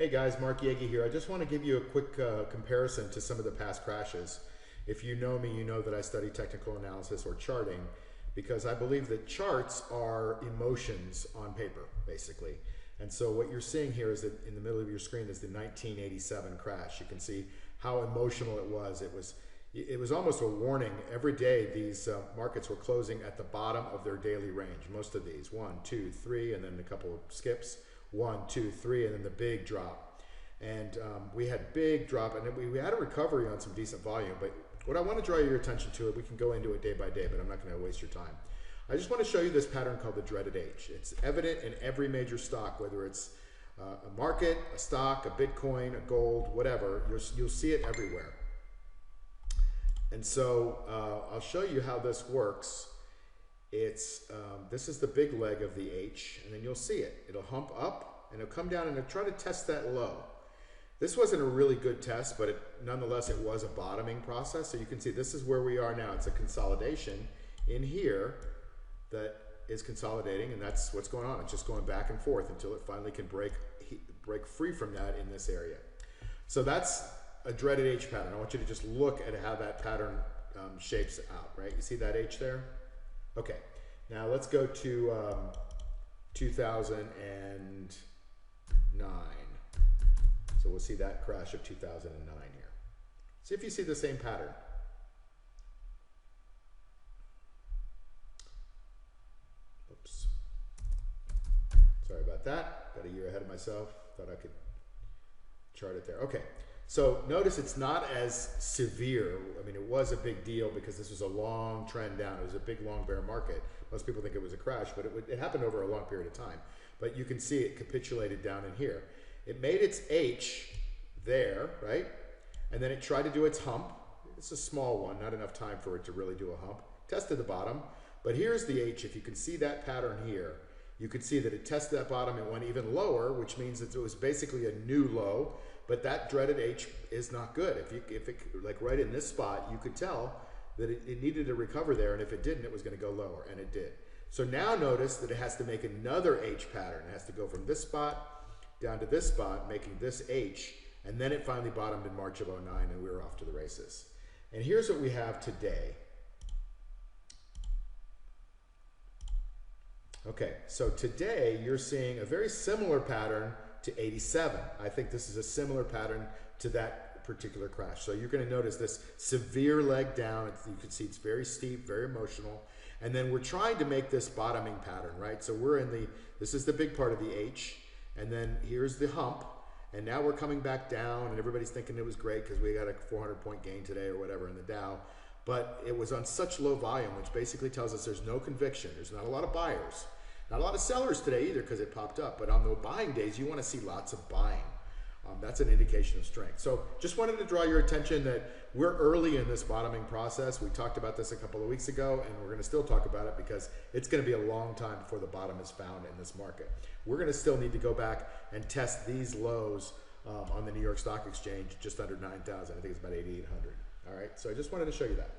Hey guys, Mark Yegi here. I just want to give you a quick comparison to some of the past crashes. If you know me, you know that I study technical analysis or charting because I believe that charts are emotions on paper, basically. And so what you're seeing here is that in the middle of your screen is the 1987 crash. You can see how emotional it was. It was almost a warning. Every day these markets were closing at the bottom of their daily range. Most of these, 1, 2, 3, and then a couple of skips. 1, 2, 3, and then the big drop. And we had big drop, and we had a recovery on some decent volume. But what I want to draw your attention to, we can go into it day by day, but I'm not going to waste your time. I just want to show you this pattern called the dreaded H. It's evident in every major stock, whether it's a market, a stock, a Bitcoin, a gold, whatever. You'll see it everywhere. And so I'll show you how this works. This is the big leg of the H, and then you'll see it. It'll hump up, and it'll come down, and it'll try to test that low. This wasn't a really good test, but nonetheless, it was a bottoming process. So you can see this is where we are now. It's a consolidation in here that is consolidating, and that's what's going on. It's just going back and forth until it finally can break free from that in this area. So that's a dreaded H pattern. I want you to just look at how that pattern shapes out, right? You see that H there? Okay, now let's go to 2009. So we'll see that crash of 2009 here. See if you see the same pattern. Oops. Sorry about that. Got a year ahead of myself. Thought I could chart it there. Okay. So notice it's not as severe. I mean, it was a big deal because this was a long trend down. It was a big, long bear market. Most people think it was a crash, but it happened over a long period of time. But you can see it capitulated down in here. It made its H there, right? And then it tried to do its hump. It's a small one, not enough time for it to really do a hump. Tested the bottom, but here's the H. If you can see that pattern here, you can see that it tested that bottom. It went even lower, which means that it was basically a new low. But that dreaded H is not good. If it like right in this spot, you could tell that it needed to recover there, and if it didn't, it was going to go lower, and it did. So now notice that it has to make another H pattern. It has to go from this spot down to this spot, making this H, and then it finally bottomed in March of 09, and we were off to the races. And here's what we have today. Okay, so today you're seeing a very similar pattern to 87. I think this is a similar pattern to that particular crash. So you're going to notice this severe leg down. You can see it's very steep, very emotional. And then we're trying to make this bottoming pattern, right? So we're in this is the big part of the H. And then here's the hump. And now we're coming back down, and everybody's thinking it was great because we got a 400-point gain today or whatever in the Dow. But it was on such low volume, which basically tells us there's no conviction. There's not a lot of buyers. Not a lot of sellers today either because it popped up, but on the buying days, you want to see lots of buying. That's an indication of strength. So just wanted to draw your attention that we're early in this bottoming process. We talked about this a couple of weeks ago, and we're going to still talk about it because it's going to be a long time before the bottom is found in this market. We're going to still need to go back and test these lows on the New York Stock Exchange just under 9,000. I think it's about 8,800. All right, so I just wanted to show you that.